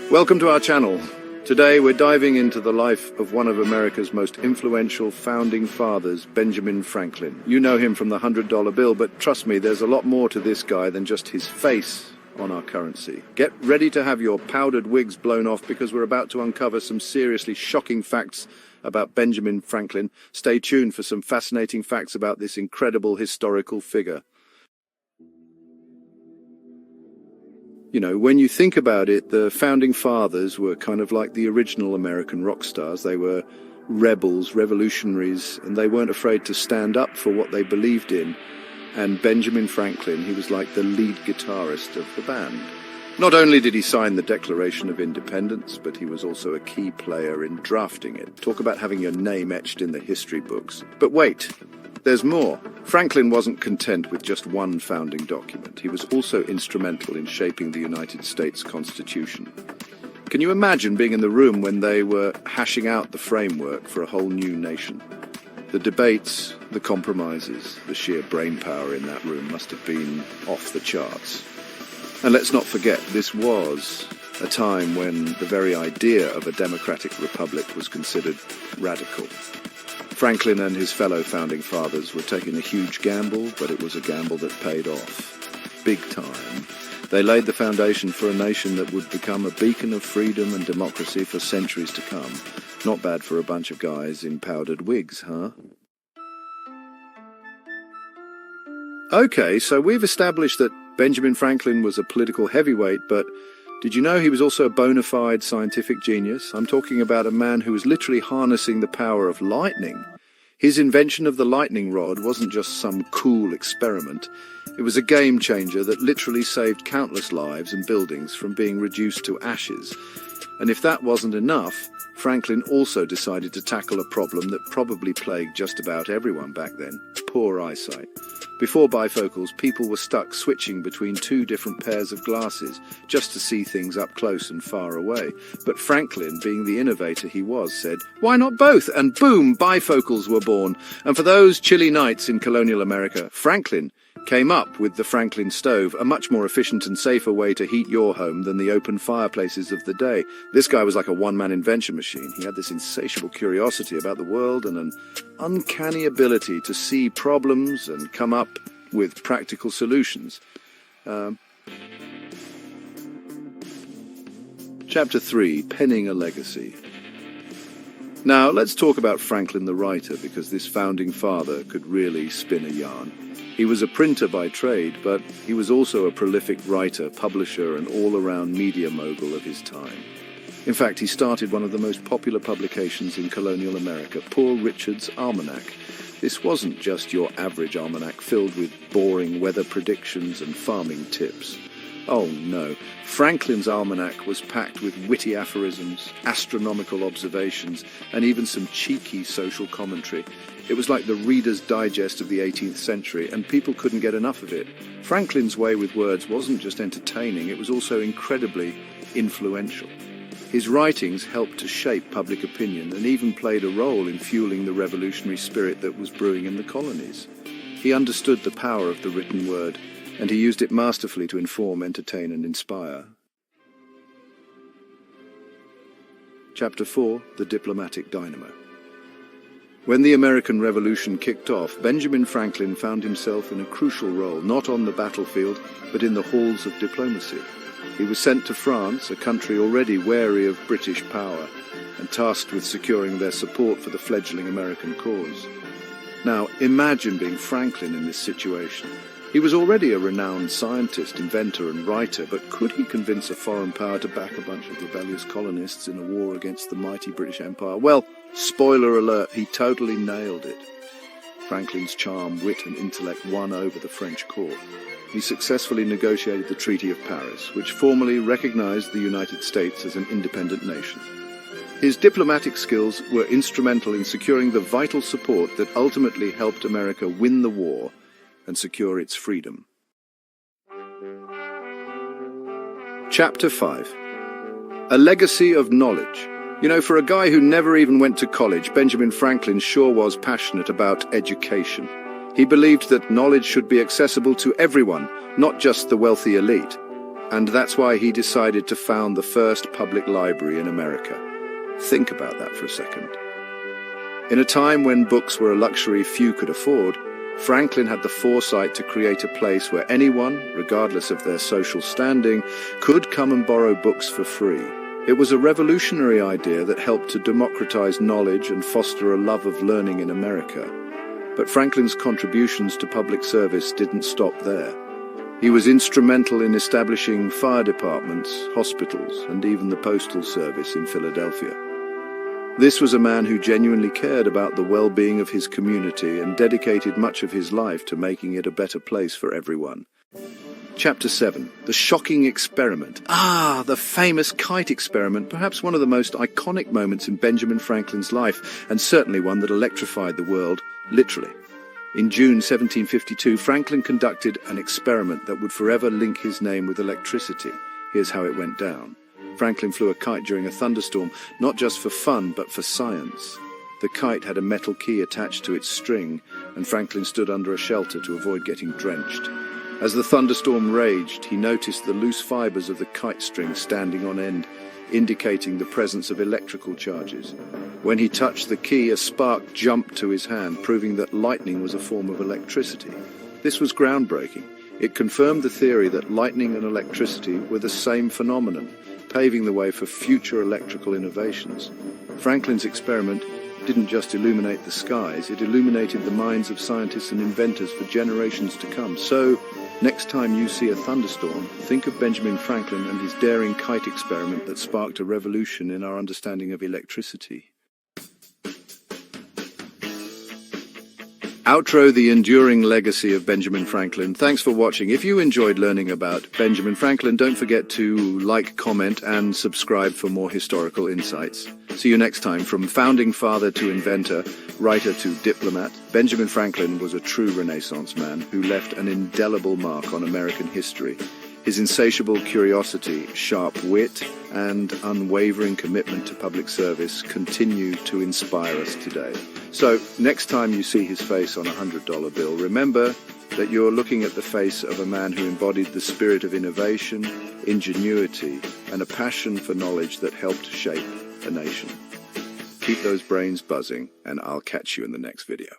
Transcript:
Welcome to our channel. Today we're diving into the life of one of America's most influential founding fathers, Benjamin Franklin. You know him from the $100 bill, but trust me, there's a lot more to this guy than just his face on our currency. Get ready to have your powdered wigs blown off because we're about to uncover some seriously shocking facts about Benjamin Franklin. Stay tuned for some fascinating facts about this incredible historical figure. You know, when you think about it, the founding fathers were kind of like the original American rock stars. They were rebels, revolutionaries, and they weren't afraid to stand up for what they believed in. And Benjamin Franklin, he was like the lead guitarist of the band. Not only did he sign the Declaration of Independence, but he was also a key player in drafting it. Talk about having your name etched in the history books. But wait, there's more. Franklin wasn't content with just one founding document. He was also instrumental in shaping the United States Constitution. Can you imagine being in the room when they were hashing out the framework for a whole new nation? The debates, the compromises, the sheer brainpower in that room must have been off the charts. And let's not forget, this was a time when the very idea of a democratic republic was considered radical. Franklin and his fellow founding fathers were taking a huge gamble, but it was a gamble that paid off. Big time. They laid the foundation for a nation that would become a beacon of freedom and democracy for centuries to come. Not bad for a bunch of guys in powdered wigs, huh? Okay, so we've established that Benjamin Franklin was a political heavyweight, but did you know he was also a bona fide scientific genius? I'm talking about a man who was literally harnessing the power of lightning. His invention of the lightning rod wasn't just some cool experiment. It was a game changer that literally saved countless lives and buildings from being reduced to ashes. And if that wasn't enough, Franklin also decided to tackle a problem that probably plagued just about everyone back then: poor eyesight. Before bifocals, people were stuck switching between two different pairs of glasses just to see things up close and far away. But Franklin, being the innovator he was, said, "Why not both?" And boom, bifocals were born. And for those chilly nights in colonial America, Franklin came up with the Franklin stove, a much more efficient and safer way to heat your home than the open fireplaces of the day. This guy was like a one-man invention machine. He had this insatiable curiosity about the world and an uncanny ability to see problems and come up with practical solutions. Chapter 3, Penning a Legacy. Now, let's talk about Franklin the writer, because this founding father could really spin a yarn. He was a printer by trade, but he was also a prolific writer, publisher, and all-around media mogul of his time. In fact, he started one of the most popular publications in colonial America, Poor Richard's Almanac. This wasn't just your average almanac filled with boring weather predictions and farming tips. Oh no, Franklin's almanac was packed with witty aphorisms, astronomical observations, and even some cheeky social commentary. It was like the Reader's Digest of the 18th century, and people couldn't get enough of it. Franklin's way with words wasn't just entertaining, it was also incredibly influential. His writings helped to shape public opinion and even played a role in fueling the revolutionary spirit that was brewing in the colonies. He understood the power of the written word, and he used it masterfully to inform, entertain, and inspire. Chapter 4, The Diplomatic Dynamo. When the American Revolution kicked off, Benjamin Franklin found himself in a crucial role, not on the battlefield, but in the halls of diplomacy. He was sent to France, a country already wary of British power, and tasked with securing their support for the fledgling American cause. Now, imagine being Franklin in this situation. He was already a renowned scientist, inventor, and writer, but could he convince a foreign power to back a bunch of rebellious colonists in a war against the mighty British Empire? Well, spoiler alert, he totally nailed it. Franklin's charm, wit, and intellect won over the French court. He successfully negotiated the Treaty of Paris, which formally recognized the United States as an independent nation. His diplomatic skills were instrumental in securing the vital support that ultimately helped America win the war and secure its freedom. Chapter 5. A Legacy of Knowledge. You know, for a guy who never even went to college, Benjamin Franklin sure was passionate about education. He believed that knowledge should be accessible to everyone, not just the wealthy elite. And that's why he decided to found the first public library in America. Think about that for a second. In a time when books were a luxury few could afford, Franklin had the foresight to create a place where anyone, regardless of their social standing, could come and borrow books for free. It was a revolutionary idea that helped to democratize knowledge and foster a love of learning in America. But Franklin's contributions to public service didn't stop there. He was instrumental in establishing fire departments, hospitals, and even the postal service in Philadelphia. This was a man who genuinely cared about the well-being of his community and dedicated much of his life to making it a better place for everyone. Chapter 7. The Shocking Experiment. The famous kite experiment, perhaps one of the most iconic moments in Benjamin Franklin's life, and certainly one that electrified the world, literally. In June 1752, Franklin conducted an experiment that would forever link his name with electricity. Here's how it went down. Franklin flew a kite during a thunderstorm, not just for fun, but for science. The kite had a metal key attached to its string, and Franklin stood under a shelter to avoid getting drenched. As the thunderstorm raged, he noticed the loose fibers of the kite string standing on end, indicating the presence of electrical charges. When he touched the key, a spark jumped to his hand, proving that lightning was a form of electricity. This was groundbreaking. It confirmed the theory that lightning and electricity were the same phenomenon, paving the way for future electrical innovations. Franklin's experiment didn't just illuminate the skies, it illuminated the minds of scientists and inventors for generations to come. So, next time you see a thunderstorm, think of Benjamin Franklin and his daring kite experiment that sparked a revolution in our understanding of electricity. Outro: the enduring legacy of Benjamin Franklin. Thanks for watching. If you enjoyed learning about Benjamin Franklin, don't forget to like, comment, and subscribe for more historical insights. See you next time. From founding father to inventor, writer to diplomat, Benjamin Franklin was a true Renaissance man who left an indelible mark on American history. His insatiable curiosity, sharp wit, and unwavering commitment to public service continue to inspire us today. So, next time you see his face on a $100 bill, remember that you're looking at the face of a man who embodied the spirit of innovation, ingenuity, and a passion for knowledge that helped shape a nation. Keep those brains buzzing, and I'll catch you in the next video.